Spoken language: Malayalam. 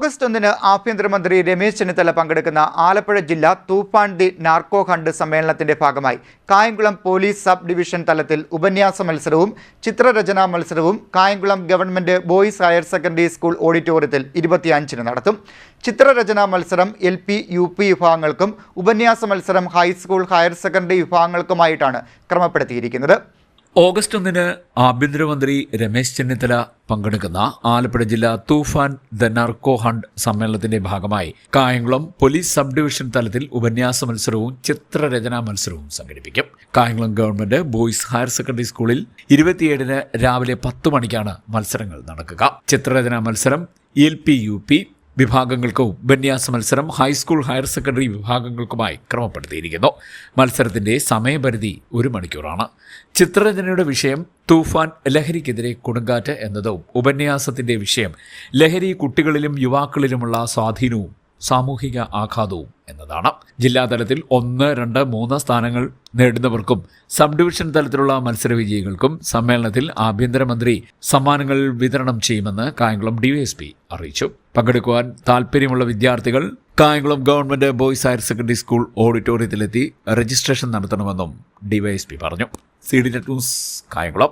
ഓഗസ്റ്റ് 1 ആഭ്യന്തരമന്ത്രി രമേശ് ചെന്നിത്തല പങ്കെടുക്കുന്ന ആലപ്പുഴ ജില്ലാ തൂഫാൻ ദി നാർക്കോ ഹണ്ട് സമ്മേളനത്തിന്റെ ഭാഗമായി കായംകുളം പോലീസ് സബ് ഡിവിഷൻ തലത്തിൽ ഉപന്യാസ മത്സരവും ചിത്രരചനാ മത്സരവും Kayamkulam government boys higher secondary school ഓഡിറ്റോറിയത്തിൽ 25-ന് നടത്തും. ചിത്രരചനാ മത്സരം LP, UP വിഭാഗങ്ങൾക്കും ഉപന്യാസ മത്സരം ഹൈസ്കൂൾ ഹയർ സെക്കൻഡറി വിഭാഗങ്ങൾക്കുമായിട്ടാണ് ക്രമപ്പെടുത്തിയിരിക്കുന്നത്. ഓഗസ്റ്റ് 1 ആഭ്യന്തരമന്ത്രി രമേശ് ചെന്നിത്തല പങ്കെടുക്കുന്ന ആലപ്പുഴ ജില്ലാ തൂഫാൻ ദ നാർക്കോ ഹണ്ട് സമ്മേളനത്തിന്റെ ഭാഗമായി കായംകുളം പോലീസ് സബ് ഡിവിഷൻ തലത്തിൽ ഉപന്യാസ മത്സരവും ചിത്രരചനാ മത്സരവും സംഘടിപ്പിക്കും. Kayamkulam government boys higher secondary സ്കൂളിൽ 27-ന് രാവിലെ 10 മണിക്കാണ് മത്സരങ്ങൾ നടക്കുക. ചിത്രരചനാ മത്സരം LP, UP വിഭാഗങ്ങൾക്കും ഉപന്യാസ മത്സരം ഹൈസ്കൂൾ ഹയർ സെക്കൻഡറി വിഭാഗങ്ങൾക്കുമായി ക്രമപ്പെടുത്തിയിരിക്കുന്നു. മത്സരത്തിന്റെ സമയപരിധി 1 മണിക്കൂറാണ്. ചിത്രരചനയുടെ വിഷയം തൂഫാൻ ലഹരിക്കെതിരെ കൊടുങ്കാറ്റ് എന്നതും ഉപന്യാസത്തിന്റെ വിഷയം ലഹരി കുട്ടികളിലും യുവാക്കളിലുമുള്ള സ്വാധീനവും സാമൂഹിക ആഘാതവും എന്നതാണ്. ജില്ലാതലത്തിൽ 1, 2, 3 സ്ഥാനങ്ങൾ നേടുന്നവർക്കും സബ് ഡിവിഷൻ തലത്തിലുള്ള മത്സര വിജയികൾക്കും സമ്മേളനത്തിൽ ആഭ്യന്തരമന്ത്രി സമ്മാനങ്ങൾ വിതരണം ചെയ്യുമെന്ന് കായംകുളം DYSP അറിയിച്ചു. പങ്കെടുക്കുവാൻ താൽപ്പര്യമുള്ള വിദ്യാർത്ഥികൾ Kayamkulam government boys higher secondary school ഓഡിറ്റോറിയത്തിലെത്തി രജിസ്ട്രേഷൻ നടത്തണമെന്നും DYSP പറഞ്ഞു. CD net news, Kayamkulam.